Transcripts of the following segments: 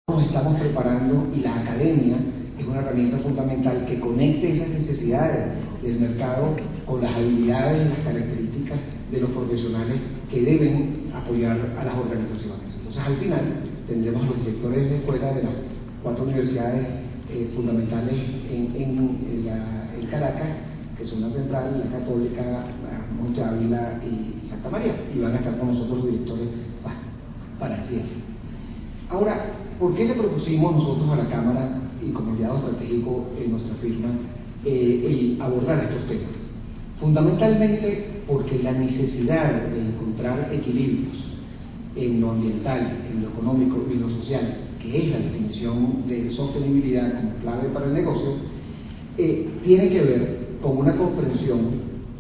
nos estamos preparando, y la academia es una herramienta fundamental que conecte esas necesidades del mercado con las habilidades y las características de los profesionales que deben apoyar a las organizaciones. Entonces, al final, tendremos los directores de escuela de las 4 universidades fundamentales en Caracas, que son la Central, la Católica, Monte Ávila y Santa María, y van a estar con nosotros los directores para el cierre. Ahora, ¿por qué le propusimos nosotros a la Cámara y como aliado estratégico en nuestra firma el abordar estos temas? Fundamentalmente porque la necesidad de encontrar equilibrios en lo ambiental, en lo económico y en lo social, que es la definición de sostenibilidad como clave para el negocio, tiene que ver con una comprensión,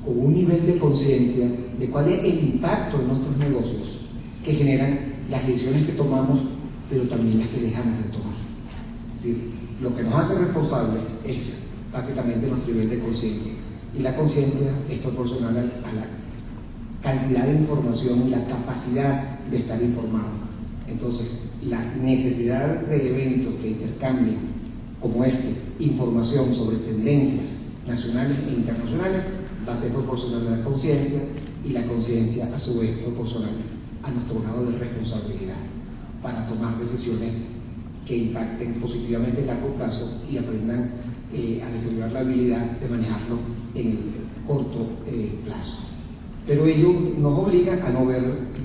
con un nivel de conciencia de cuál es el impacto en nuestros negocios que generan las decisiones que tomamos, pero también las que dejamos de tomar. Es decir, lo que nos hace responsables es básicamente nuestro nivel de conciencia, y la conciencia es proporcional a la cantidad de información y la capacidad de estar informado. Entonces, la necesidad de eventos que intercambien, como este, información sobre tendencias nacionales e internacionales, va a ser proporcional a la conciencia, y la conciencia a su vez proporcional a nuestro grado de responsabilidad para tomar decisiones que impacten positivamente en largo plazo y aprendan a desarrollar la habilidad de manejarlo en el corto plazo. Pero ello nos obliga a no ver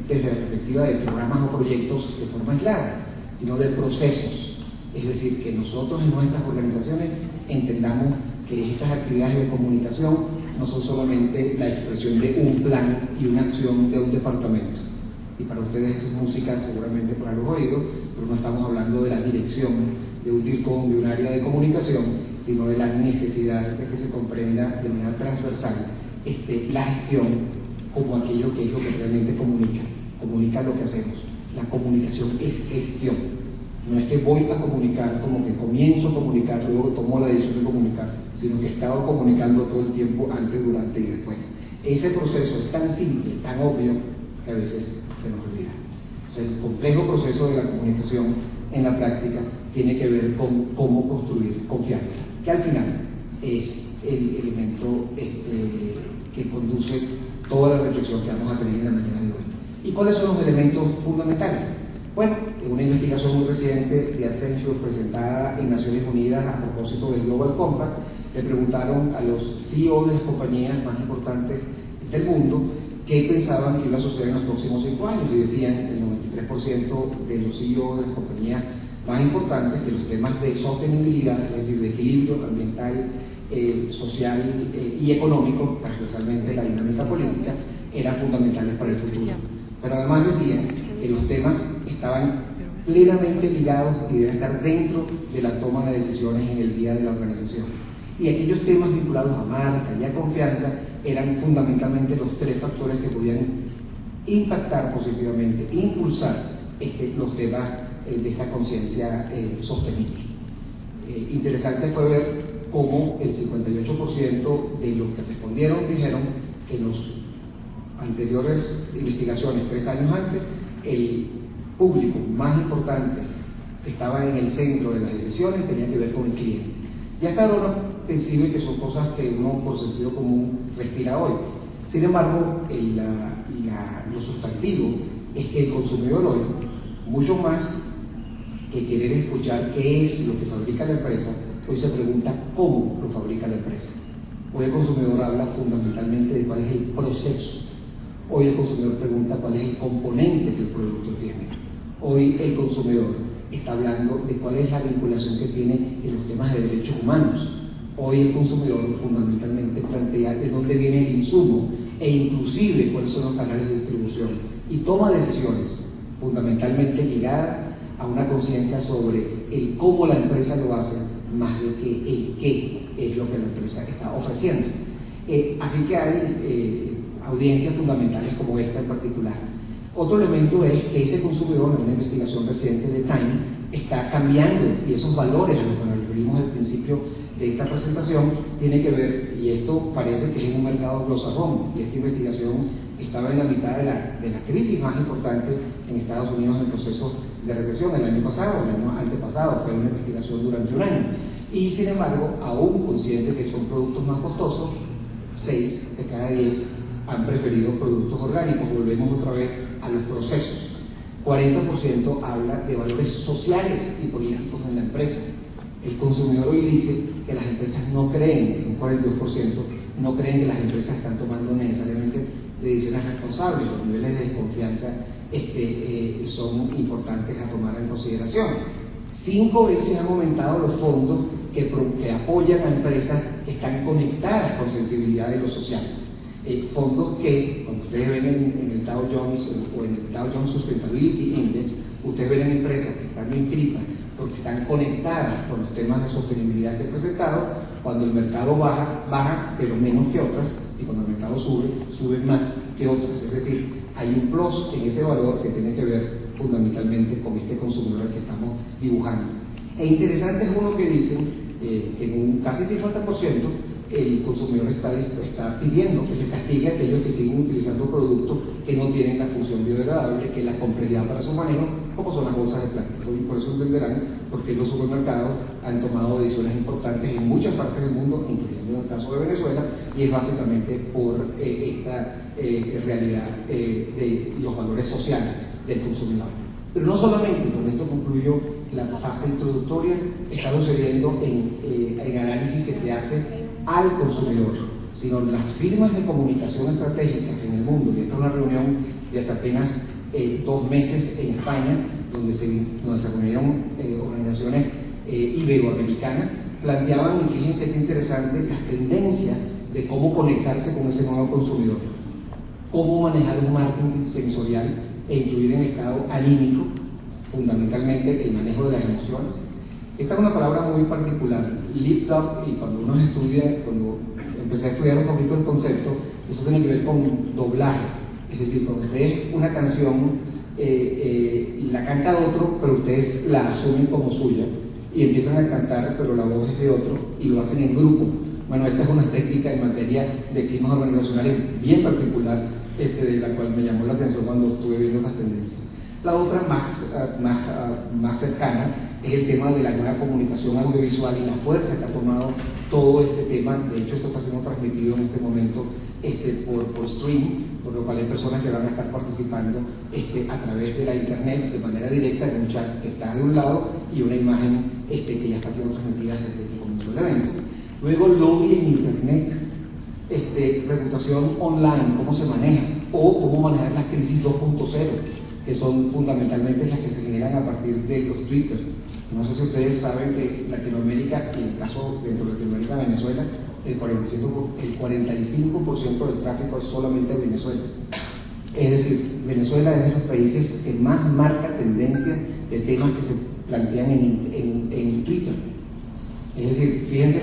desde la perspectiva de programas o proyectos de forma aislada, sino de procesos. Es decir, que nosotros en nuestras organizaciones entendamos que estas actividades de comunicación no son solamente la expresión de un plan y una acción de un departamento. Y para ustedes esto es música seguramente para los oídos, pero no estamos hablando de la dirección de un DIRCOM, de un área de comunicación, sino de la necesidad de que se comprenda de manera transversal la gestión como aquello que es lo que realmente comunica lo que hacemos. La comunicación es gestión. No es que voy a comunicar, como que comienzo a comunicar, luego tomo la decisión de comunicar, sino que he estado comunicando todo el tiempo, antes, durante y después. Ese proceso es tan simple, tan obvio, que a veces se nos olvida. O sea, el complejo proceso de la comunicación en la práctica tiene que ver con cómo construir confianza, que al final es el elemento que conduce toda la reflexión que vamos a tener en la mañana de hoy. ¿Y cuáles son los elementos fundamentales? Bueno, en una investigación muy reciente de Accenture presentada en Naciones Unidas a propósito del Global Compact, le preguntaron a los CEO de las compañías más importantes del mundo qué pensaban que iba a suceder en los próximos 5 años, y decían el 93% de los CEO de las compañías más importantes que los temas de sostenibilidad, es decir, de equilibrio ambiental, social y económico, transversalmente la dinámica política, eran fundamentales para el futuro. Pero además decían que los temas estaban plenamente ligados y deben estar dentro de la toma de decisiones en el día de la organización. Y aquellos temas vinculados a marca y a confianza eran fundamentalmente los 3 factores que podían impactar positivamente, impulsar los temas de esta conciencia sostenible. Interesante fue ver cómo el 58% de los que respondieron dijeron que en las anteriores investigaciones, 3 años antes, el público más importante que estaba en el centro de las decisiones tenía que ver con el cliente. Y hasta ahora percibe que son cosas que uno por sentido común respira hoy. Sin embargo, lo sustantivo es que el consumidor hoy, mucho más que querer escuchar qué es lo que fabrica la empresa, hoy se pregunta cómo lo fabrica la empresa. Hoy el consumidor habla fundamentalmente de cuál es el proceso. Hoy el consumidor pregunta cuál es el componente que el producto tiene. Hoy el consumidor está hablando de cuál es la vinculación que tiene en los temas de derechos humanos. Hoy el consumidor fundamentalmente plantea de dónde viene el insumo e inclusive cuáles son los canales de distribución, y toma decisiones fundamentalmente ligadas a una conciencia sobre el cómo la empresa lo hace, más de que el qué es lo que la empresa está ofreciendo. Así que hay audiencias fundamentales como esta en particular. Otro elemento es que ese consumidor, en una investigación reciente de Time, está cambiando, y esos valores a los que nos referimos al principio de esta presentación tiene que ver, y esto parece que es un mercado anglosajón, y esta investigación estaba en la mitad de la crisis más importante en Estados Unidos en el proceso de recesión el año pasado, el año antepasado, fue una investigación durante un año. Y sin embargo, aún consciente que son productos más costosos, 6 de cada 10 han preferido productos orgánicos. Volvemos otra vez a los procesos. 40% habla de valores sociales y políticos en la empresa. El consumidor hoy dice que las empresas no creen, un 42% no creen que las empresas están tomando necesariamente decisiones responsables. Los niveles de desconfianza son importantes a tomar en consideración. 5 veces han aumentado los fondos que apoyan a empresas que están conectadas con sensibilidad de lo social. Fondos que, cuando ustedes ven en el Dow Jones o en el Dow Jones Sustainability Index, ustedes ven en empresas que están inscritas porque están conectadas con los temas de sostenibilidad que he presentado. Cuando el mercado baja, pero menos que otras, y cuando el mercado sube más que otras. Es decir, hay un plus en ese valor que tiene que ver fundamentalmente con este consumidor que estamos dibujando. E interesante es uno que dicen que en un casi 50% el consumidor está pidiendo que se castigue a aquellos que siguen utilizando productos que no tienen la función biodegradable, que es la complejidad para su manejo, como son las bolsas de plástico. Y por eso entenderán por qué los supermercados han tomado decisiones importantes en muchas partes del mundo, incluyendo en el caso de Venezuela, y es básicamente por esta realidad de los valores sociales del consumidor. Pero no solamente, con esto concluyo la fase introductoria, está sucediendo en análisis que se hace al consumidor, sino las firmas de comunicación estratégicas en el mundo. Y esta es una reunión de hace apenas 2 meses en España, donde se reunieron organizaciones iberoamericanas, planteaban, y fíjense qué interesante, las tendencias de cómo conectarse con ese nuevo consumidor, cómo manejar un marketing sensorial e influir en el estado anímico, fundamentalmente el manejo de las emociones. Esta es una palabra muy particular, lift up, y cuando uno estudia, cuando empecé a estudiar un poquito el concepto, eso tiene que ver con doblaje. Es decir, cuando ustedes una canción la canta otro, pero ustedes la asumen como suya y empiezan a cantar, pero la voz es de otro y lo hacen en grupo. Bueno, esta es una técnica en materia de climas organizacionales bien particular, de la cual me llamó la atención cuando estuve viendo estas tendencias. La otra más cercana es el tema de la nueva comunicación audiovisual y la fuerza que ha tomado todo este tema. De hecho, esto está siendo transmitido en este momento por stream, por lo cual hay personas que van a estar participando a través de la internet de manera directa en un chat que está de un lado y una imagen que ya está siendo transmitida desde que comenzó el evento. Luego, lobby en internet, reputación online, cómo se maneja, o cómo manejar las crisis 2.0, que son fundamentalmente las que se generan a partir de los Twitter. No sé si ustedes saben que Latinoamérica, y en el caso dentro de Latinoamérica, Venezuela, el 45% del tráfico es solamente Venezuela. Es decir, Venezuela es de los países que más marca tendencias de temas que se plantean en Twitter. Es decir, fíjense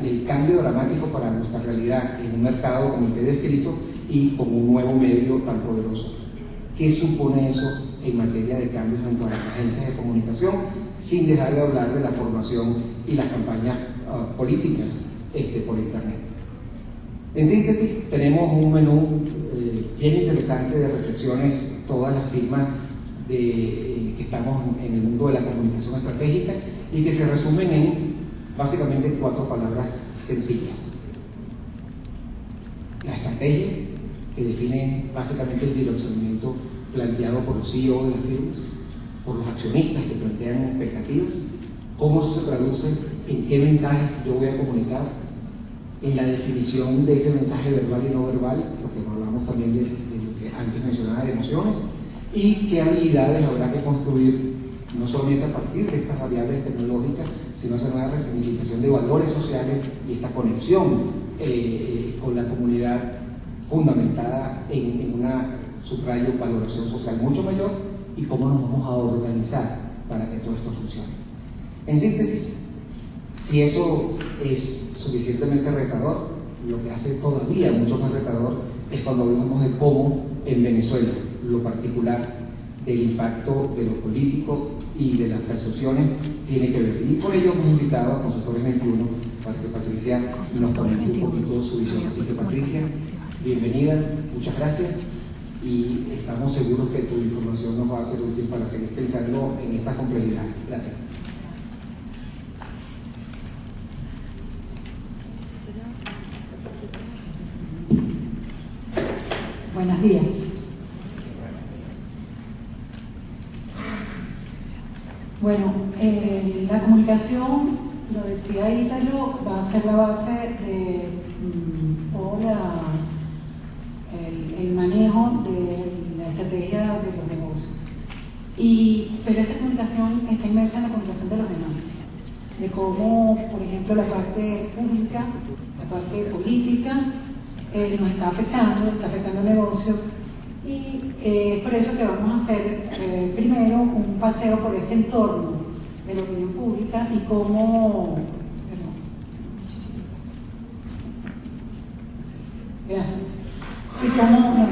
el cambio dramático para nuestra realidad en un mercado como el que he descrito y como un nuevo medio tan poderoso. ¿Qué supone eso en materia de cambios dentro de las agencias de comunicación? Sin dejar de hablar de la formación y las campañas políticas por internet. En síntesis, tenemos un menú bien interesante de reflexiones, todas las firmas que estamos en el mundo de la comunicación estratégica y que se resumen en básicamente 4 palabras sencillas. La estrategia, que define básicamente el direccionamiento planteado por los CEO de las firmas, por los accionistas que plantean expectativas, cómo eso se traduce en qué mensaje yo voy a comunicar, en la definición de ese mensaje verbal y no verbal, porque hablamos también de lo que antes mencionaba de emociones, y qué habilidades habrá que construir, no solamente a partir de estas variables tecnológicas, sino esa nueva resignificación de valores sociales y esta conexión con la comunidad fundamentada en una, subrayo, valoración social mucho mayor, y cómo nos vamos a organizar para que todo esto funcione. En síntesis, si eso es suficientemente retador, lo que hace todavía mucho más retador es cuando hablamos de cómo en Venezuela, lo particular del impacto de lo político y de las percepciones tiene que ver. Y por ello hemos invitado a Consultores 21 para que Patricia nos comente un poquito su visión. Así que, Patricia, bienvenida, muchas gracias y estamos seguros que tu información nos va a ser útil para seguir pensando en esta complejidad. Gracias. Buenos días. Bueno, la comunicación, lo decía Ítalo, va a ser la base de todo el manejo de la estrategia de los negocios. Pero esta comunicación está inmersa en la comunicación de los demás, de cómo, por ejemplo, la parte pública, la parte política, nos está afectando el negocio, y es por eso que vamos a hacer primero un paseo por este entorno de la opinión pública y cómo... Gracias. Y cómo...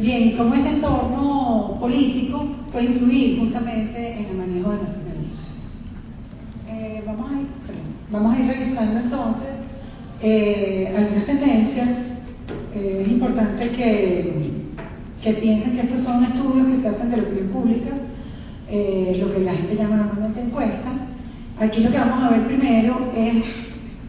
bien, cómo este entorno político puede influir justamente en el manejo de nuestros negocios. Vamos a ir revisando entonces algunas tendencias. Es importante que piensen que estos son estudios que se hacen de la opinión pública, lo que la gente llama normalmente encuestas. Aquí lo que vamos a ver primero es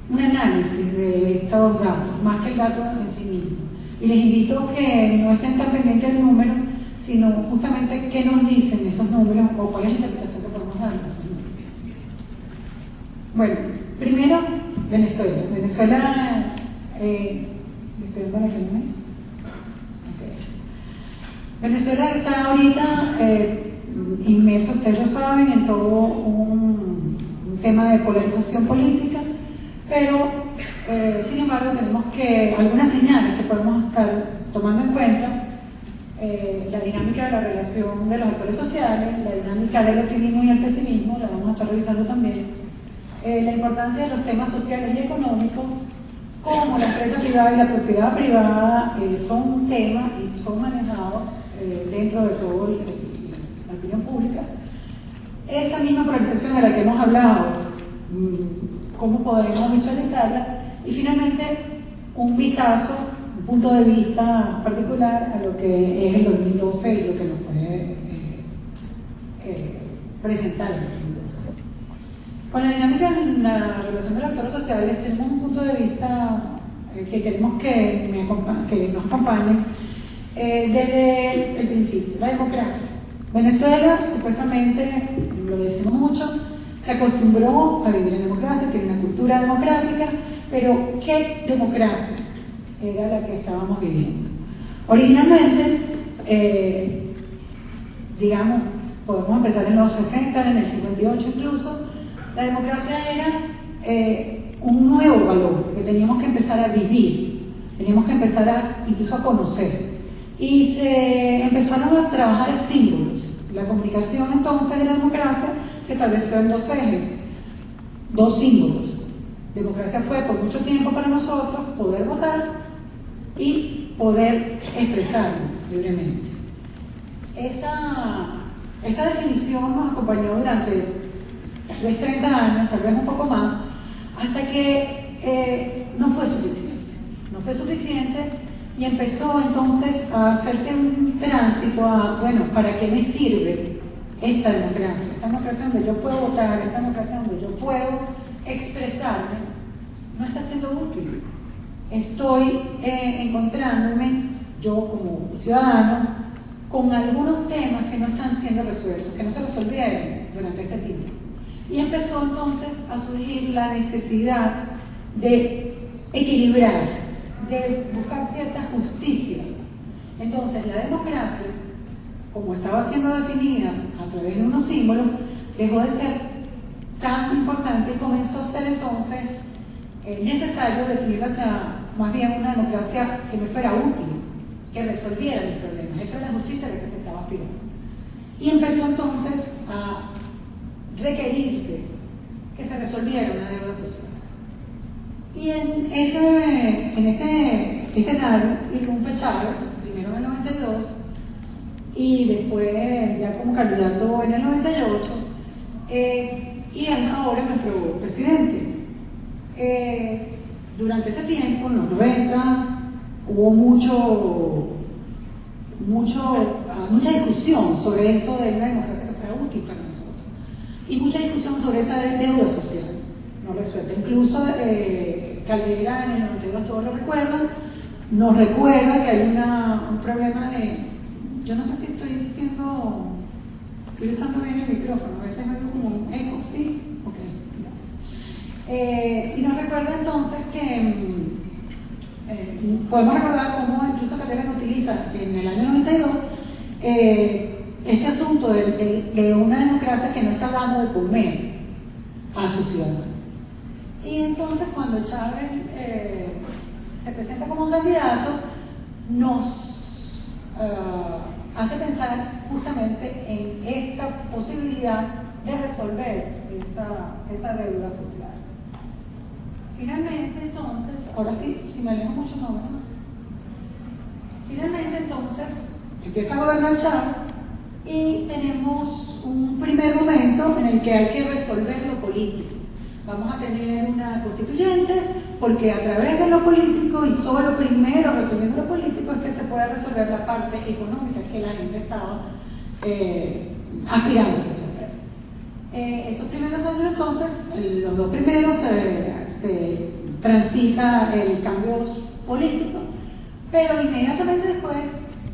un análisis de estos datos, más que el dato en sí mismo. Y les invito a que no estén tan pendientes del número, sino justamente qué nos dicen esos números o cuál es la interpretación que podemos dar de esos números. Bueno, primero, Venezuela. Venezuela, ¿estoy viendo aquí un mes? Okay. Venezuela está ahorita inmersa, ustedes lo saben, en todo un tema de polarización política, pero sin embargo tenemos algunas señales que podemos estar tomando en cuenta. La dinámica de la relación de los actores sociales, la dinámica del optimismo y el pesimismo, la vamos a estar revisando también. La importancia de los temas sociales y económicos, como la empresa privada y la propiedad privada son un tema y son manejados dentro de toda la opinión pública. Esta misma polarización de la que hemos hablado, cómo podemos visualizarla, y finalmente un vistazo, un punto de vista particular a lo que es el 2012 y lo que nos puede presentar el 2012. Con la dinámica en la relación de los actores sociales tenemos un punto de vista que queremos que nos acompañe desde el principio, la democracia. Venezuela, supuestamente, lo decimos mucho, se acostumbró a vivir en democracia, tiene una cultura democrática, pero ¿qué democracia era la que estábamos viviendo? Originalmente, digamos, podemos empezar en los 60, en el 58 incluso, la democracia era un nuevo valor que teníamos que empezar a vivir, teníamos que empezar incluso a conocer. Y se empezaron a trabajar símbolos. La comunicación entonces de la democracia se estableció en dos ejes, dos símbolos. Democracia fue por mucho tiempo para nosotros poder votar y poder expresarnos libremente. Esa definición nos acompañó durante tal vez 30 años, tal vez un poco más, hasta que no fue suficiente y empezó entonces a hacerse un tránsito a, bueno, ¿para qué me sirve esta democracia? Esta democracia donde yo puedo votar, esta democracia donde yo puedo expresarme, no está siendo útil. Estoy encontrándome, yo como ciudadano, con algunos temas que no están siendo resueltos, que no se resolvieron durante este tiempo. Y empezó entonces a surgir la necesidad de equilibrarse, de buscar cierta justicia. Entonces la democracia, como estaba siendo definida a través de unos símbolos, dejó de ser tan importante y comenzó a ser entonces necesario definirla hacia más bien una democracia que me fuera útil, que resolviera mis problemas. Esa era la justicia a la que se estaba aspirando. Y empezó entonces a requerirse que se resolviera una deuda social. Y en ese escenario irrumpe Chávez, primero en el 92 y después ya como candidato en el 98, y es ahora nuestro presidente. durante ese tiempo, en los 90, hubo mucha discusión sobre esto de una democracia que fuera útil para nosotros. Y mucha discusión sobre esa deuda social no resuelta. Incluso Caldera en el 92, todos lo recuerdan, nos recuerda que hay un problema de, yo no sé si estoy usando bien el micrófono, a veces hay como un eco, ¿sí? Ok, gracias. Y nos recuerda entonces que podemos recordar cómo incluso Caldera utiliza en el año 92 este asunto de una democracia que no está dando de comer a sus ciudadanos. Y entonces cuando Chávez se presenta como un candidato, nos hace pensar justamente en esta posibilidad de resolver esa deuda social. Finalmente, entonces, ahora sí, si me alejo mucho, no, ¿verdad? Finalmente, entonces, empieza a gobernar Chávez y tenemos un primer momento en el que hay que resolver lo político. Vamos a tener una constituyente, porque a través de lo político y solo primero resolviendo lo político es que se puede resolver la parte económica que la gente estaba aspirando a resolver. Esos primeros años, entonces, los dos primeros se transita el cambio político, pero inmediatamente después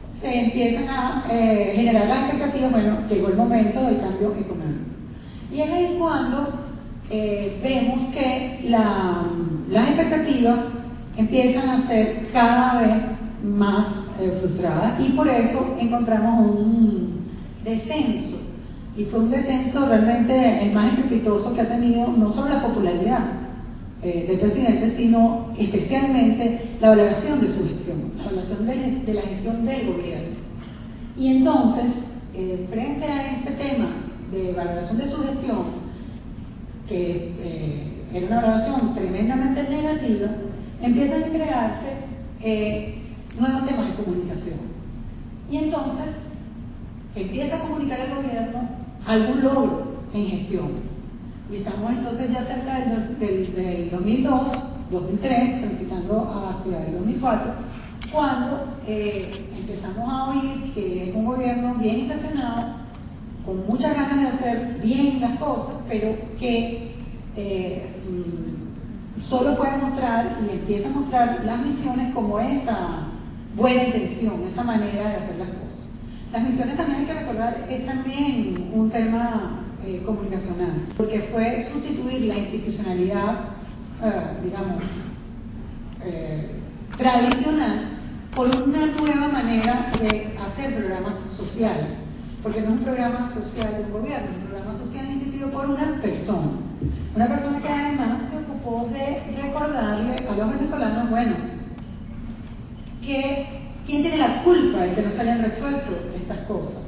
se empiezan a generar las expectativas. Bueno, llegó el momento del cambio económico. Y es ahí cuando vemos que las expectativas empiezan a ser cada vez más frustradas, y por eso encontramos un descenso, y fue un descenso realmente el más estrepitoso que ha tenido no solo la popularidad del presidente, sino especialmente la valoración de su gestión, la valoración de la gestión del gobierno. Y entonces, frente a este tema de valoración de su gestión, que era una valoración tremendamente negativa, empiezan a crearse nuevos temas de comunicación. Y entonces empieza a comunicar el gobierno algún logro en gestión. Y estamos entonces ya cerca del 2002, 2003, transitando hacia el 2004, cuando empezamos a oír que es un gobierno bien intencionado, con muchas ganas de hacer bien las cosas, pero que solo puede mostrar y empieza a mostrar las misiones como esa buena intención, esa manera de hacer las cosas. Las misiones, también hay que recordar, es también un tema comunicacional, porque fue sustituir la institucionalidad, tradicional, por una nueva manera de hacer programas sociales, porque no es un programa social de un gobierno, es un programa social instituido por una persona que además se ocupó de recordarle a los venezolanos, bueno, que ¿quién tiene la culpa de que no se hayan resuelto estas cosas?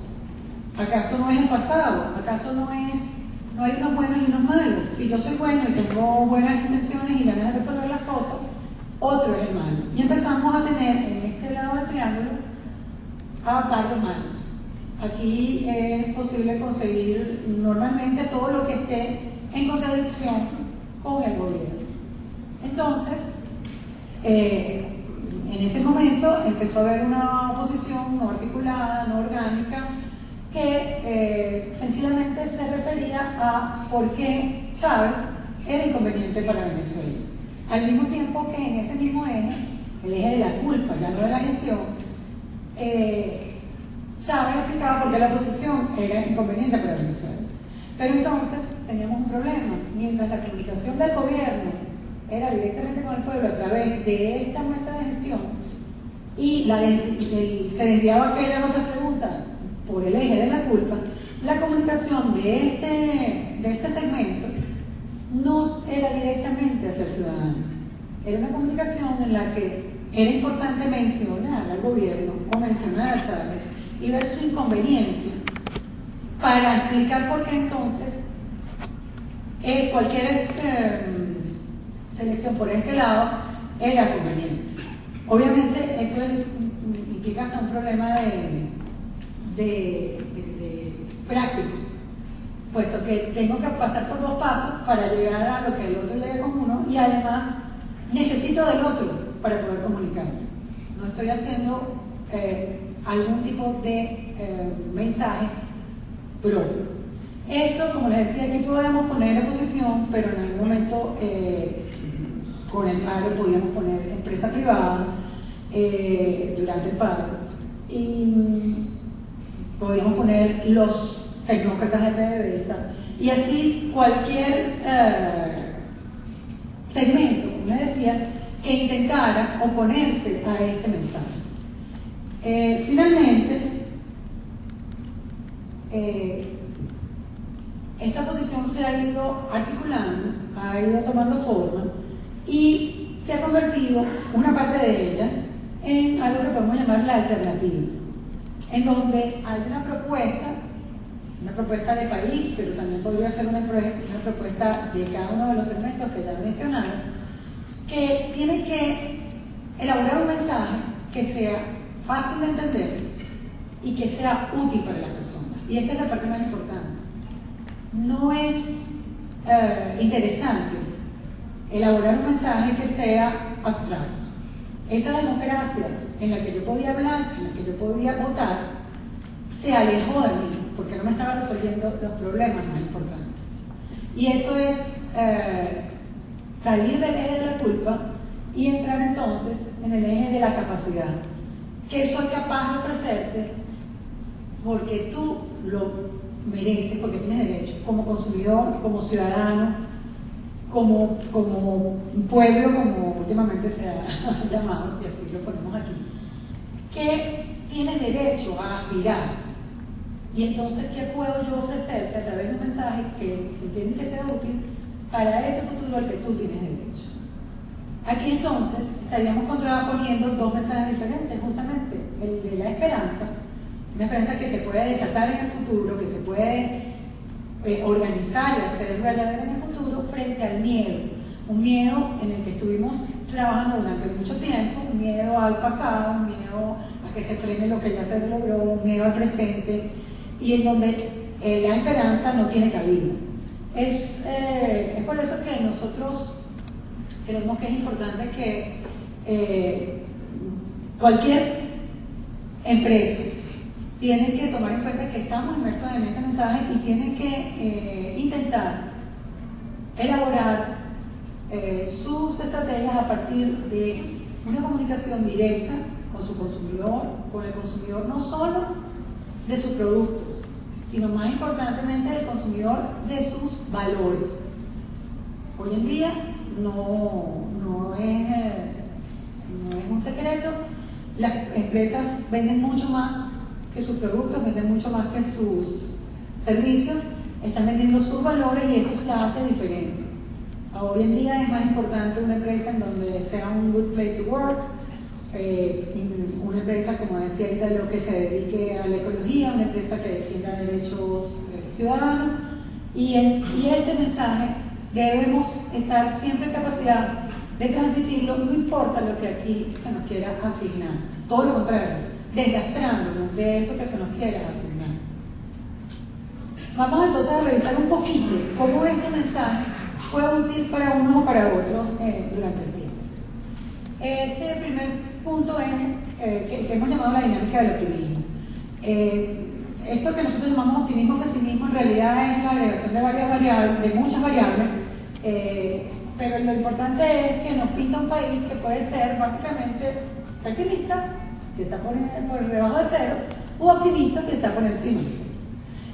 ¿Acaso no es el pasado? ¿Acaso no hay unos buenos y unos malos? Si yo soy bueno y tengo buenas intenciones y ganas de resolver las cosas, otro es el malo. Y empezamos a tener en este lado del triángulo a varios malos. Aquí es posible conseguir normalmente todo lo que esté en contradicción con el gobierno. Entonces, en ese momento empezó a haber una oposición no articulada, no orgánica, que sencillamente se refería a por qué Chávez era inconveniente para Venezuela. Al mismo tiempo que en ese mismo eje, el eje de la culpa, ya no de la gestión, Chávez explicaba por qué la oposición era inconveniente para Venezuela. Pero entonces teníamos un problema. Mientras la comunicación del gobierno era directamente con el pueblo a través de esta muestra de gestión, y se desviaba aquella otra pregunta por el eje de la culpa, la comunicación de este segmento no era directamente hacia el ciudadano. Era una comunicación en la que era importante mencionar al gobierno o mencionar a Chávez y ver su inconveniencia para explicar por qué entonces cualquier selección por este lado era conveniente. Obviamente esto implica hasta un problema de práctico, puesto que tengo que pasar por dos pasos para llegar a lo que el otro llega con uno, y además necesito del otro para poder comunicarme. No estoy haciendo algún tipo de mensaje propio. Esto, como les decía, aquí podemos poner oposición, pero en algún momento con el paro podíamos poner empresa privada durante el paro, y podíamos poner los tecnócratas de PDVSA, y así cualquier segmento, como les decía, que intentara oponerse a este mensaje. Finalmente, esta posición se ha ido articulando, ha ido tomando forma y se ha convertido, una parte de ella, en algo que podemos llamar la alternativa, en donde hay una propuesta de país, pero también podría ser una propuesta de cada uno de los segmentos que ya mencionaron, que tiene que elaborar un mensaje que sea fácil de entender y que sea útil para las personas. Y esta es la parte más importante. No es interesante elaborar un mensaje que sea abstracto. Esa democracia en la que yo podía hablar, en la que yo podía votar, se alejó de mí porque no me estaba resolviendo los problemas más importantes. Y eso es salir del eje de la culpa y entrar entonces en el eje de la capacidad. ¿Qué soy capaz de ofrecerte? Porque tú lo mereces, porque tienes derecho, como consumidor, como ciudadano, como un pueblo, como últimamente se ha llamado, y así lo ponemos aquí, que tienes derecho a aspirar. Y entonces, ¿qué puedo yo ofrecerte a través de un mensaje que se entiende que sea útil para ese futuro al que tú tienes derecho? Aquí entonces estaríamos contraponiendo dos mensajes diferentes, justamente el de la esperanza, una esperanza que se puede desatar en el futuro, que se puede organizar y hacer verdadera en el futuro, frente al miedo, un miedo en el que estuvimos trabajando durante mucho tiempo, un miedo al pasado, un miedo a que se frene lo que ya se logró, un miedo al presente, y en donde la esperanza no tiene cabida. Es por eso que nosotros creemos que es importante que cualquier empresa tiene que tomar en cuenta que estamos inmersos en este mensaje y tiene que intentar elaborar sus estrategias a partir de una comunicación directa con su consumidor, con el consumidor no solo de sus productos, sino más importantemente el consumidor de sus valores. Hoy en día no es un secreto, las empresas venden mucho más que sus productos, venden mucho más que sus servicios, están vendiendo sus valores y eso la hace diferente. Hoy en día es más importante una empresa en donde sea un good place to work, una empresa, como decía Italo, que se dedique a la ecología, una empresa que defienda derechos ciudadanos, y este mensaje debemos estar siempre en capacidad de transmitirlo, no importa lo que aquí se nos quiera asignar, todo lo contrario, desgastrándonos de eso que se nos quiera asignar. Vamos entonces a revisar un poquito cómo este mensaje fue útil para uno o para otro durante el tiempo. Este primer punto es que hemos llamado la dinámica del optimismo. Esto que nosotros llamamos optimismo o pesimismo en realidad es la agregación de varias variables, de muchas variables, pero lo importante es que nos pinta un país que puede ser básicamente pesimista, si está por debajo de cero, o optimista si está por encima de cero.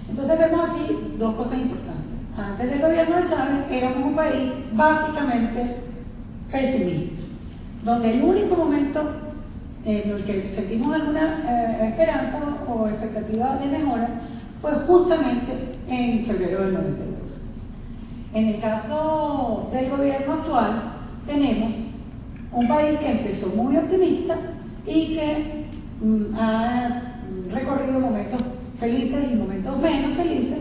Entonces vemos aquí dos cosas importantes. Antes del gobierno de Chávez éramos un país básicamente pesimista, donde el único momento en el que sentimos alguna esperanza o expectativa de mejora fue justamente en febrero del 92. En el caso del gobierno actual tenemos un país que empezó muy optimista y que ha recorrido momentos felices y momentos menos felices,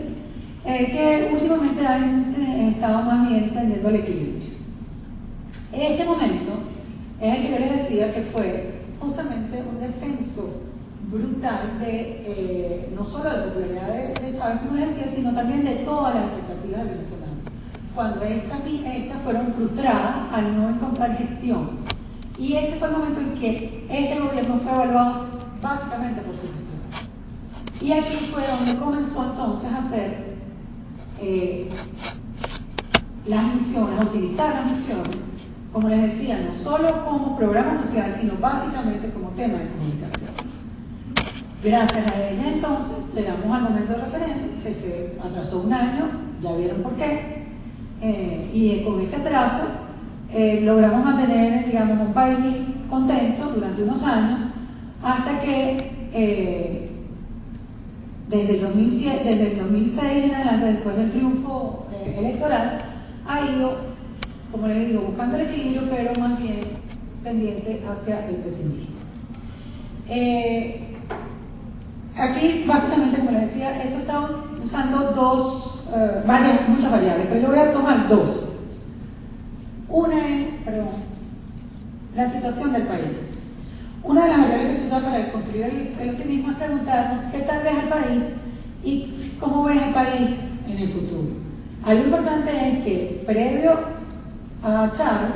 que últimamente han estado más bien tendiendo al equilibrio. Este momento es el que yo les decía que fue justamente un descenso brutal no solo de la popularidad de Chávez, como les decía, sino también de todas las expectativas venezolanas. cuando estas fueron frustradas al no encontrar gestión. Y este fue el momento en que este gobierno fue evaluado básicamente por su gestión. Y aquí fue donde comenzó entonces a hacer las misiones, a utilizar las misiones, como les decía, no solo como programa social, sino básicamente como tema de comunicación. Gracias a ella entonces llegamos al momento del referéndum, que se atrasó un año, ya vieron por qué, y con ese atraso logramos mantener, digamos, un país contento durante unos años, hasta que desde el 2006 en adelante, después del triunfo electoral, ha ido, como les digo, buscando el equilibrio, pero más bien tendiente hacia el pesimismo. Aquí, básicamente, como les decía, esto está usando muchas variables, pero yo voy a tomar dos. Una es, la situación del país. Una de las variables que se usa para construir el optimismo es preguntarnos qué tal ves el país y cómo ves el país en el futuro. Algo importante es que, previo a Chávez,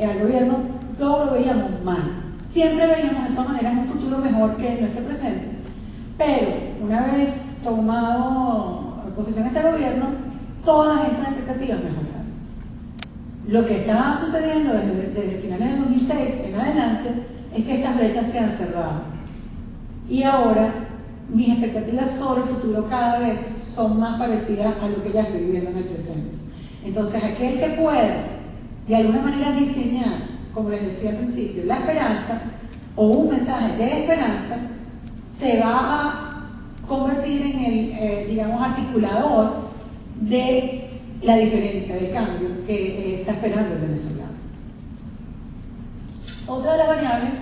al gobierno, todo lo veíamos mal. Siempre veíamos de todas maneras un futuro mejor que nuestro presente. Pero, una vez tomado posesión este gobierno, todas estas expectativas mejoraron. Lo que está sucediendo desde finales del 2006 en adelante es que estas brechas se han cerrado. Y ahora, mis expectativas sobre el futuro cada vez son más parecidas a lo que ya estoy viviendo en el presente. Entonces, aquel que pueda, de alguna manera, diseñar, como les decía al principio, la esperanza o un mensaje de esperanza, se va a convertir en el, digamos, articulador de la diferencia, del cambio que está esperando el venezolano. Otra de las variables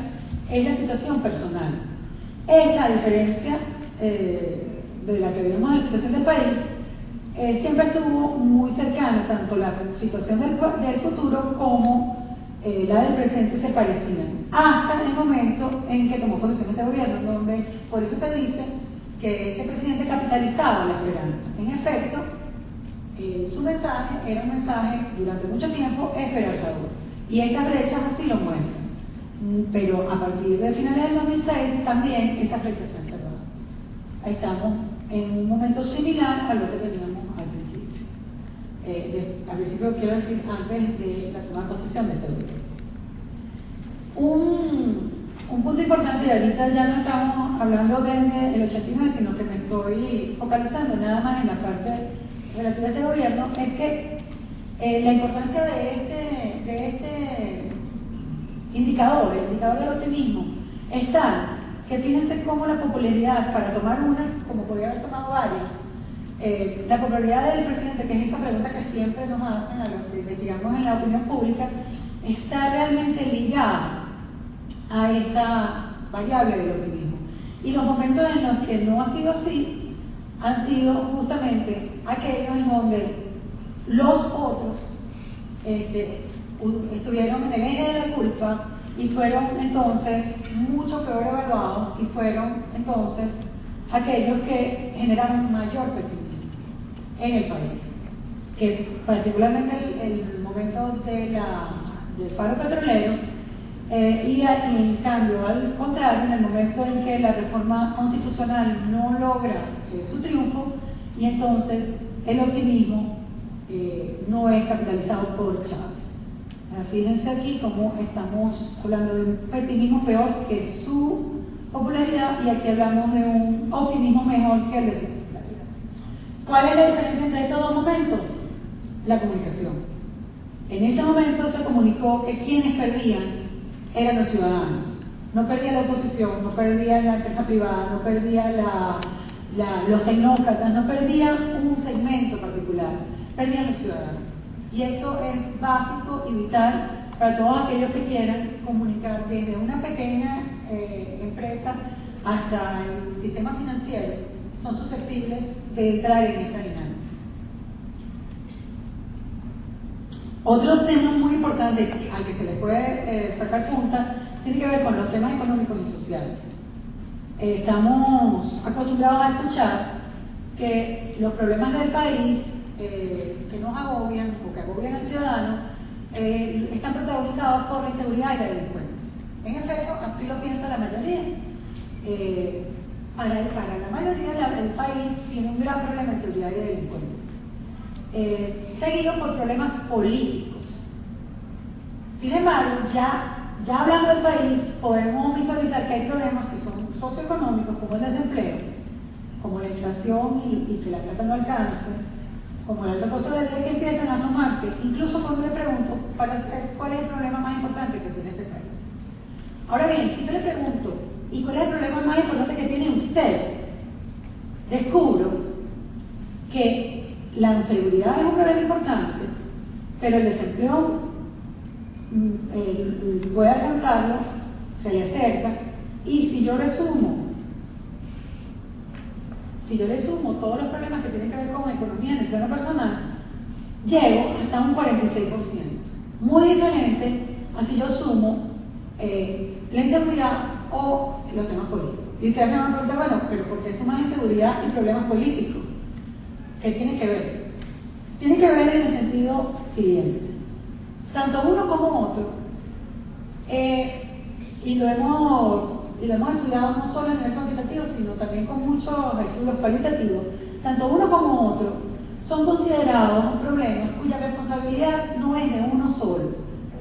es la situación personal. Esta diferencia de la que vemos en la situación del país siempre estuvo muy cercana, tanto la situación del futuro como la del presente se parecían, hasta el momento en que tomó posesión este gobierno, donde por eso se dice que este presidente capitalizaba la esperanza. En efecto, su mensaje era un mensaje durante mucho tiempo esperanzador, y estas brechas así lo muestran. Pero a partir de finales del 2006 también esas brechas se han cerrado. Estamos en un momento similar a lo que teníamos al principio. Al principio, quiero decir, antes de la toma de posesión de este gobierno. Un punto importante, y ahorita ya no estamos hablando desde el 89, sino que me estoy focalizando nada más en la parte relativa a este gobierno, es que la importancia de este indicador, el indicador del optimismo, es tal que fíjense cómo la popularidad, para tomar una, como podría haber tomado varias, la popularidad del presidente, que es esa pregunta que siempre nos hacen a los que investigamos en la opinión pública, está realmente ligada a esta variable del optimismo. Y los momentos en los que no ha sido así han sido justamente aquellos en donde los otros estuvieron en el eje de la culpa y fueron entonces mucho peor evaluados, y fueron entonces aquellos que generaron mayor pesimismo en el país, que particularmente el momento del paro petrolero, y en cambio, al contrario, en el momento en que la reforma constitucional no logra su triunfo, y entonces el optimismo no es capitalizado por Chávez. Fíjense aquí cómo estamos hablando de un pesimismo peor que su popularidad, y aquí hablamos de un optimismo mejor que el de su popularidad. ¿Cuál es la diferencia entre estos dos momentos? La comunicación. En este momento se comunicó que quienes perdían eran los ciudadanos. No perdía la oposición, no perdía la empresa privada, no perdía los tecnócratas, no perdía un segmento particular, perdían los ciudadanos. Y esto es básico y vital para todos aquellos que quieran comunicar, desde una pequeña empresa hasta el sistema financiero, son susceptibles de entrar en esta dinámica. Otro tema muy importante al que se le puede sacar punta tiene que ver con los temas económicos y sociales. Estamos acostumbrados a escuchar que los problemas del país que nos agobian o que agobian al ciudadano están protagonizados por la inseguridad y la delincuencia. En efecto, así lo piensa la mayoría. Para la mayoría el país tiene un gran problema de seguridad y de delincuencia, seguido por problemas políticos. Sin embargo, ya hablando del país, podemos visualizar que hay problemas que son socioeconómicos, como el desempleo, como la inflación y que la plata no alcanza, como el alto costo de vida, que empiezan a asomarse, incluso cuando le pregunto cuál es el problema más importante que tiene este país. Ahora bien, si yo le pregunto, ¿y cuál es el problema más importante que tiene usted? Descubro que la inseguridad es un problema importante, pero el desempleo puede alcanzarlo, se le acerca, y si yo le sumo todos los problemas que tienen que ver con economía en el plano personal, llego hasta un 46%. Muy diferente a si yo sumo la inseguridad o los temas políticos. Y ustedes me van a preguntar, bueno, pero ¿por qué sumas inseguridad y problemas políticos? ¿Qué tiene que ver? Tiene que ver en el sentido siguiente. Tanto uno como otro, y lo hemos estudiado no solo a nivel cuantitativo, sino también con muchos estudios cualitativos, tanto uno como otro son considerados problemas cuya responsabilidad no es de uno solo,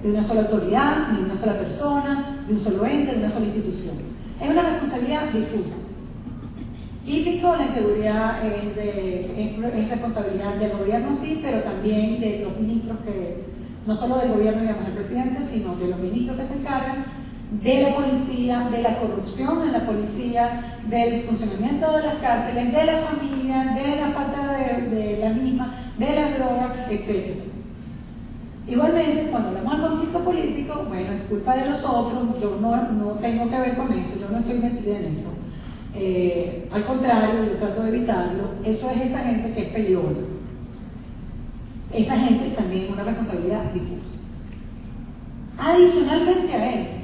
de una sola autoridad, ni de una sola persona, de un solo ente, de una sola institución. Es una responsabilidad difusa. Típico, la inseguridad es responsabilidad del gobierno, sí, pero también de los ministros no solo del gobierno, digamos, del presidente, sino de los ministros que se encargan de la policía, de la corrupción en la policía, del funcionamiento de las cárceles, de la familia, de la falta de la misma, de las drogas, etc. Igualmente, cuando hablamos del conflicto político, bueno, es culpa de los otros, yo no tengo que ver con eso, yo no estoy metida en eso. Al contrario, yo trato de evitarlo. Eso es esa gente que es peleona. Esa gente también es una responsabilidad difusa. Adicionalmente a eso,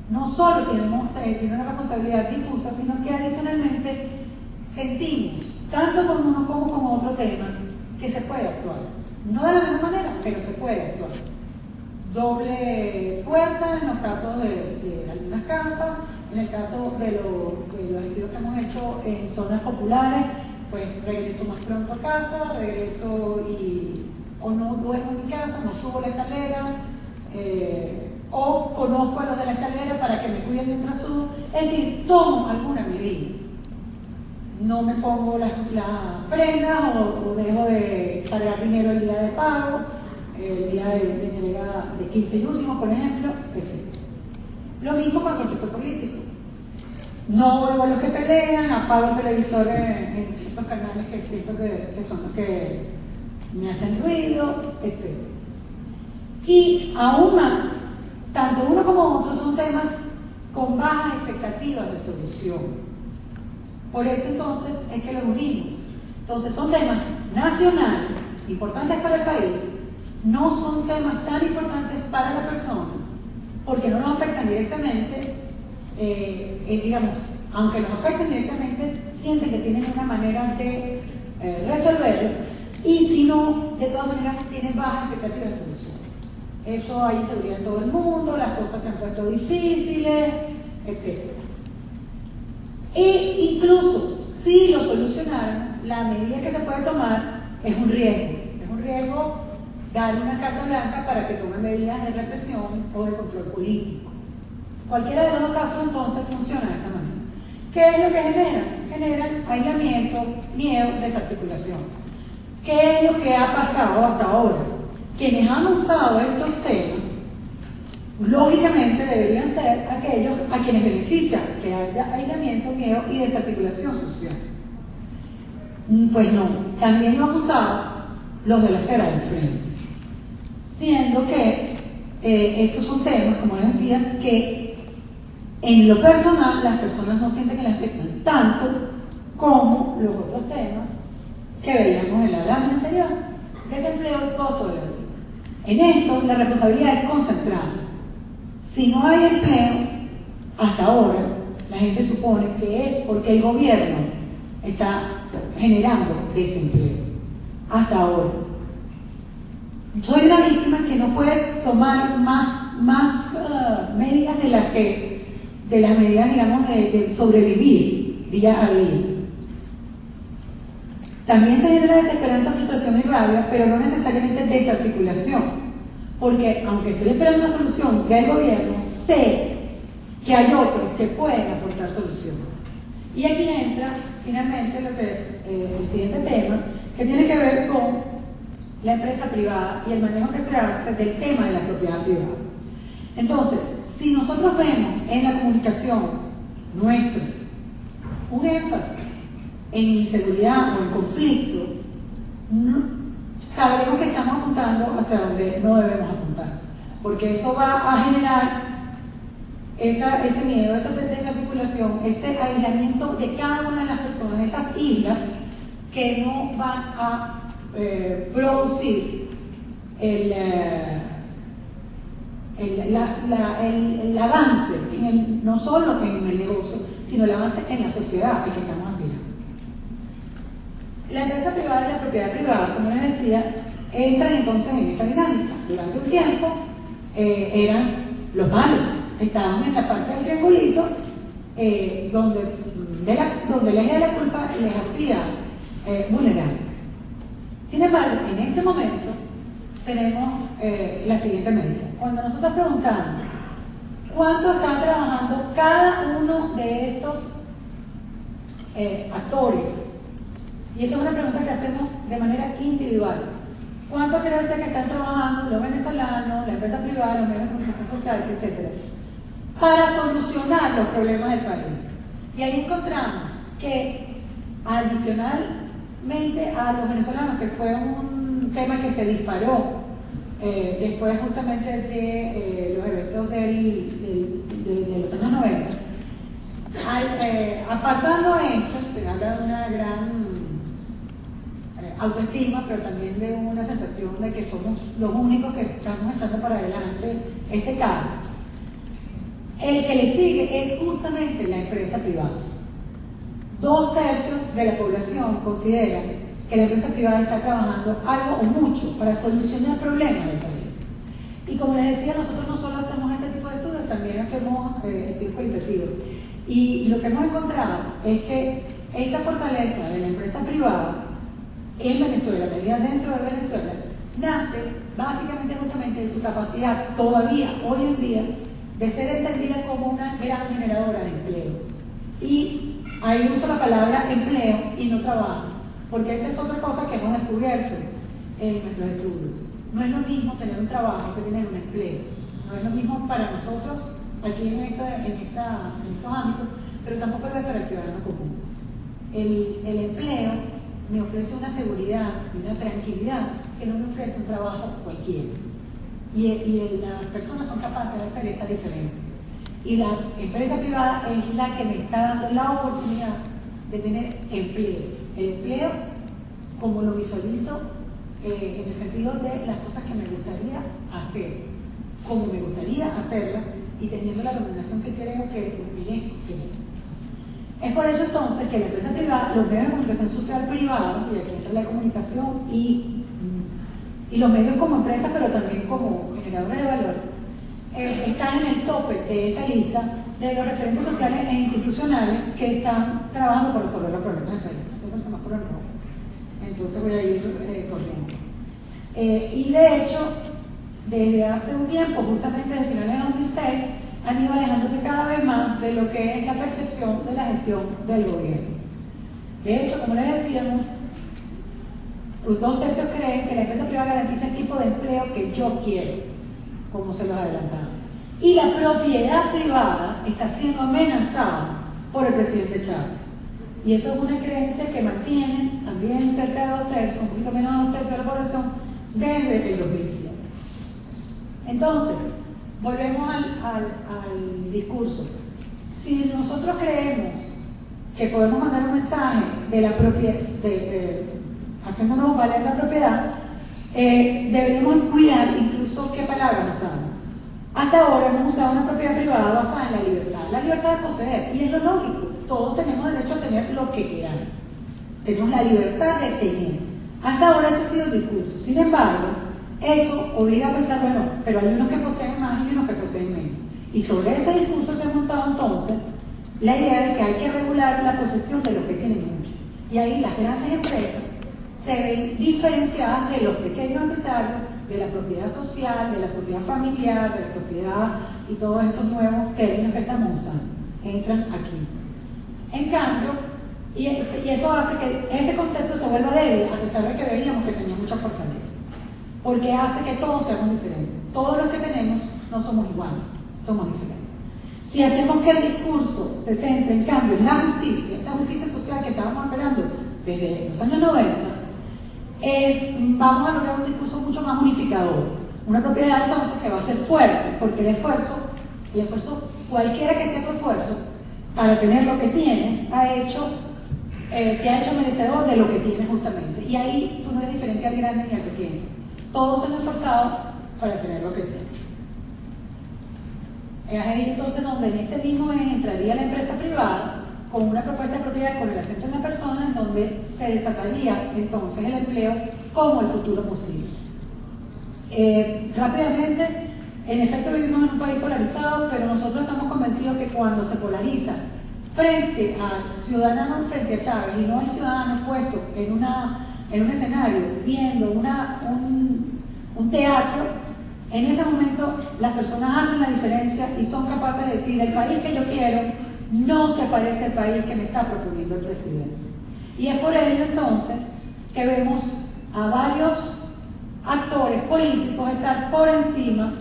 no solo tiene una responsabilidad difusa, sino que adicionalmente sentimos, tanto con uno como con otro tema, que se puede actuar. No de la misma manera, pero se puede actuar. Doble puerta en los casos de algunas casas, en el caso de los estudios que hemos hecho en zonas populares, pues regreso más pronto a casa, o no duermo en mi casa, no subo la escalera, o conozco a los de la escalera para que me cuiden mientras subo. Es decir, tomo alguna medida. No me pongo las prendas o dejo de cargar dinero el día de pago, el día de entrega de 15 y último, por ejemplo, etc. Lo mismo con el conflicto político. No vuelvo a los que pelean, apago el televisor en ciertos canales que siento que son los que me hacen ruido, etc. Y aún más, tanto uno como otro son temas con bajas expectativas de solución. Por eso entonces es que los unimos. Entonces son temas nacionales, importantes para el país, no son temas tan importantes para la persona, porque no nos afectan directamente, digamos, aunque nos afecten directamente, sienten que tienen una manera de resolverlo, y si no, de todas maneras tienen baja expectativa de solución. Eso hay inseguridad en todo el mundo, las cosas se han puesto difíciles, etc. E incluso si lo solucionaran, la medida que se puede tomar es un riesgo. Es un riesgo dar una carta blanca para que tome medidas de represión o de control político. Cualquiera de los dos casos entonces funciona de esta manera. ¿Qué es lo que genera? Generan aislamiento, miedo, desarticulación. ¿Qué es lo que ha pasado hasta ahora? Quienes han usado estos temas, lógicamente deberían ser aquellos a quienes beneficia que haya aislamiento, miedo y desarticulación social. Pues no, también lo han usado los de la acera del frente, siendo que estos son temas, como les decía, que en lo personal las personas no sienten que les afectan tanto como los otros temas que veíamos en la lámina anterior: desempleo y costo de la vida. En esto la responsabilidad es concentrada. Si no hay empleo, hasta ahora, la gente supone que es porque el gobierno está generando desempleo. hasta ahora. Soy una víctima que no puede tomar más medidas de las medidas, digamos, de sobrevivir día a día. También se genera desesperanza, frustración y rabia, pero no necesariamente desarticulación, porque aunque estoy esperando una solución del gobierno, sé que hay otros que pueden aportar soluciones. Y aquí entra finalmente el siguiente tema, que tiene que ver con la empresa privada y el manejo que se hace del tema de la propiedad privada. Entonces, si nosotros vemos en la comunicación nuestra un énfasis en inseguridad o en conflicto, sabremos que estamos apuntando hacia donde no debemos apuntar, porque eso va a generar ese miedo, esa desarticulación, ese aislamiento de cada una de las personas, esas islas que no van a producir el avance, no solo en el negocio, sino el avance en la sociedad al que estamos aspirando. La empresa privada y la propiedad privada, como les decía, entran entonces en esta dinámica. Durante un tiempo eran los malos, estaban en la parte del triangulito donde el eje de la culpa les hacía vulnerables. Sin embargo, en este momento tenemos la siguiente medida. Cuando nosotros preguntamos cuánto está trabajando cada uno de estos actores, y esa es una pregunta que hacemos de manera individual. ¿Cuánto cree usted que están trabajando los venezolanos, la empresa privada, los medios de comunicación social, etcétera, para solucionar los problemas del país? Y ahí encontramos que adicionalmente a los venezolanos, que fue un tema que se disparó después justamente de los eventos de los años 90, apartando esto, que habla de una gran autoestima, pero también de una sensación de que somos los únicos que estamos echando para adelante este cargo. El que le sigue es justamente la empresa privada. 2/3 de la población considera que la empresa privada está trabajando algo o mucho para solucionar problemas del país. Y como les decía, nosotros no solo hacemos este tipo de estudios, también hacemos estudios cualitativos. Y lo que hemos encontrado es que esta fortaleza de la empresa privada en Venezuela, medida dentro de Venezuela, nace básicamente justamente de su capacidad todavía, hoy en día, de ser entendida como una gran generadora de empleo. Y ahí uso la palabra empleo y no trabajo, porque esa es otra cosa que hemos descubierto en nuestros estudios. No es lo mismo tener un trabajo que tener un empleo. No es lo mismo para nosotros aquí en estos ámbitos, pero tampoco lo es para el ciudadano común. El empleo me ofrece una seguridad y una tranquilidad que no me ofrece un trabajo cualquiera. Y las personas son capaces de hacer esa diferencia. Y la empresa privada es la que me está dando la oportunidad de tener empleo. El empleo, como lo visualizo, en el sentido de las cosas que me gustaría hacer, como me gustaría hacerlas y teniendo la remuneración que creo que merezco tener. Es por eso entonces que la empresa privada, los medios de comunicación social privados, y aquí entra la comunicación y los medios como empresas, pero también como generadores de valor, están en el tope de esta lista de los referentes sociales e institucionales que están trabajando por resolver los problemas del país. Tengo el semáforo en rojo, entonces voy a ir corriendo. Y de hecho, desde hace un tiempo, justamente desde finales de 2006, han ido alejándose cada vez más de lo que es la percepción de la gestión del gobierno. De hecho, como les decíamos, los 2/3 creen que la empresa privada garantiza el tipo de empleo que yo quiero, como se los adelantaba. Y la propiedad privada está siendo amenazada por el presidente Chávez. Y eso es una creencia que mantienen también cerca de 2/3, un poquito menos de 2/3 de la población, desde el 2007. Entonces, volvemos al discurso. Si nosotros creemos que podemos mandar un mensaje de la propiedad, haciéndonos valer la propiedad, deberíamos cuidar incluso qué palabras usamos. Hasta ahora hemos usado una propiedad privada basada en la libertad de poseer, y es lo lógico. Todos tenemos derecho a tener lo que queramos. Tenemos la libertad de tener. Hasta ahora ese ha sido el discurso. Sin embargo, eso obliga a pensar, bueno, pero hay unos que poseen más y unos que poseen menos. Y sobre ese discurso se ha montado entonces la idea de que hay que regular la posesión de los que tienen mucho. Y ahí las grandes empresas se ven diferenciadas de los pequeños empresarios, de la propiedad social, de la propiedad familiar, de la propiedad y todos esos nuevos términos que estamos usando. Entran aquí. En cambio, y eso hace que ese concepto se vuelva débil, a pesar de que veíamos que tenía mucha fortaleza. Porque hace que todos seamos diferentes. Todos los que tenemos no somos iguales, somos diferentes. Si hacemos que el discurso se centre, en cambio, en la justicia, esa justicia social que estábamos esperando desde los años 90, vamos a lograr un discurso mucho más unificador. Una propiedad entonces que va a ser fuerte, porque el esfuerzo, cualquiera que sea tu esfuerzo, para tener lo que tienes, te ha hecho merecedor de lo que tienes justamente. Y ahí tú no eres diferente al grande ni al pequeño. Todos se han esforzado para tener lo que tienen. Es ahí entonces donde en este mismo mes entraría la empresa privada con una propuesta de propiedad con el acento en la persona, en donde se desataría entonces el empleo como el futuro posible. Rápidamente, en efecto vivimos en un país polarizado, pero nosotros estamos convencidos que cuando se polariza frente a ciudadanos frente a Chávez y no hay ciudadanos puestos en un escenario viendo un teatro, en ese momento las personas hacen la diferencia y son capaces de decir: el país que yo quiero no se parece al país que me está proponiendo el presidente. Y es por ello entonces que vemos a varios actores políticos estar por encima,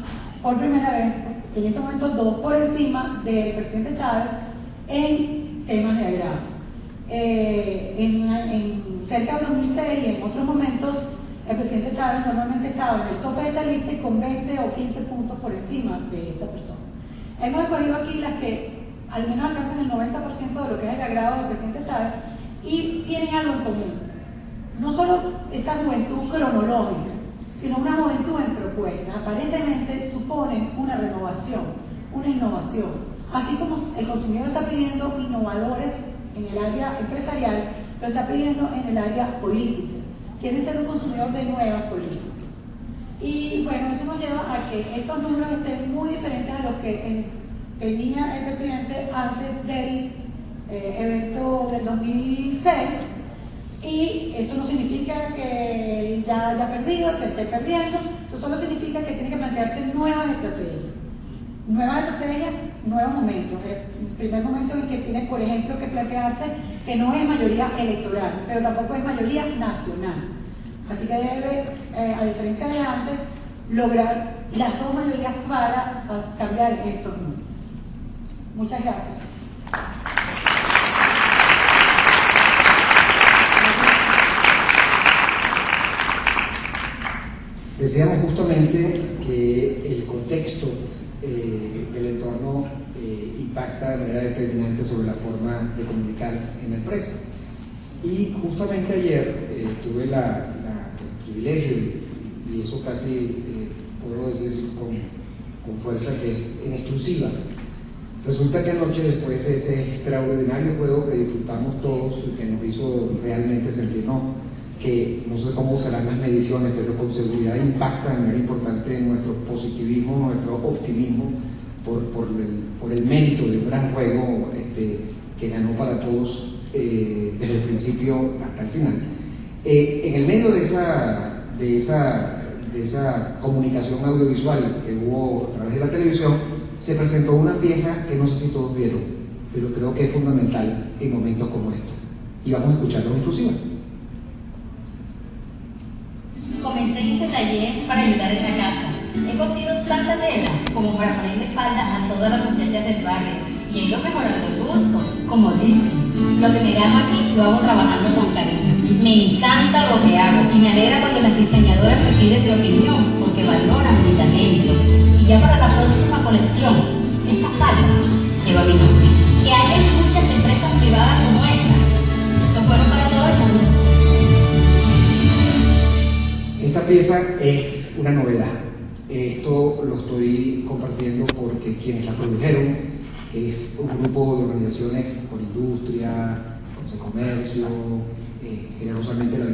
por primera vez, en este momento dos, por encima del presidente Chávez en temas de agravio. En cerca de 2006 y en otros momentos, el presidente Chávez normalmente estaba en el tope de esta lista y con 20 o 15 puntos por encima de esta persona. Hemos escogido aquí las que al menos alcanzan el 90% de lo que es el agrado del presidente Chávez y tienen algo en común. No solo esa juventud cronológica, sino una juventud en propuesta. Aparentemente suponen una renovación, una innovación. Así como el consumidor está pidiendo innovadores en el área empresarial, lo está pidiendo en el área política. Quieren ser un consumidor de nuevas políticas. Y bueno, eso nos lleva a que estos números estén muy diferentes a los que tenía el presidente antes del evento del 2006. Y eso no significa que él ya haya perdido, que esté perdiendo. Eso solo significa que tiene que plantearse nuevas estrategias. Nuevas estrategias, nuevos momentos. El primer momento en que tiene, por ejemplo, que plantearse que no es mayoría electoral, pero tampoco es mayoría nacional. Así que debe, a diferencia de antes, lograr las dos mayorías para cambiar estos números. Muchas gracias. Decíamos justamente que el contexto del entorno impacta de manera determinante sobre la forma de comunicar en la empresa. Y justamente ayer tuve el privilegio, y eso casi puedo decir con fuerza que en exclusiva. Resulta que anoche, después de ese extraordinario juego que disfrutamos todos y que nos hizo realmente sentirnos que no sé cómo serán las mediciones, pero con seguridad impacta de manera importante nuestro positivismo, nuestro optimismo por el mérito del gran juego que ganó para todos desde el principio hasta el final. En el medio de esa comunicación audiovisual que hubo a través de la televisión, se presentó una pieza que no sé si todos vieron, pero creo que es fundamental en momentos como estos. Y vamos a escucharlo en exclusiva. Comencé en este taller para ayudar en la casa. He cosido tanta tela como para ponerle falda a todas las muchachas del barrio y he ido mejorando el gusto, como dicen. Lo que me gano aquí lo hago trabajando con cariño. Me encanta lo que hago y me alegra cuando las diseñadoras me piden mi opinión porque valoran mi talento. Y ya para la próxima colección, esta falda lleva mi nombre. Que haya muchas empresas privadas como esta. Eso es bueno para todo el mundo. Esta pieza es una novedad. Esto lo estoy compartiendo porque quienes la produjeron es un grupo de organizaciones con industria, con comercio, generosamente la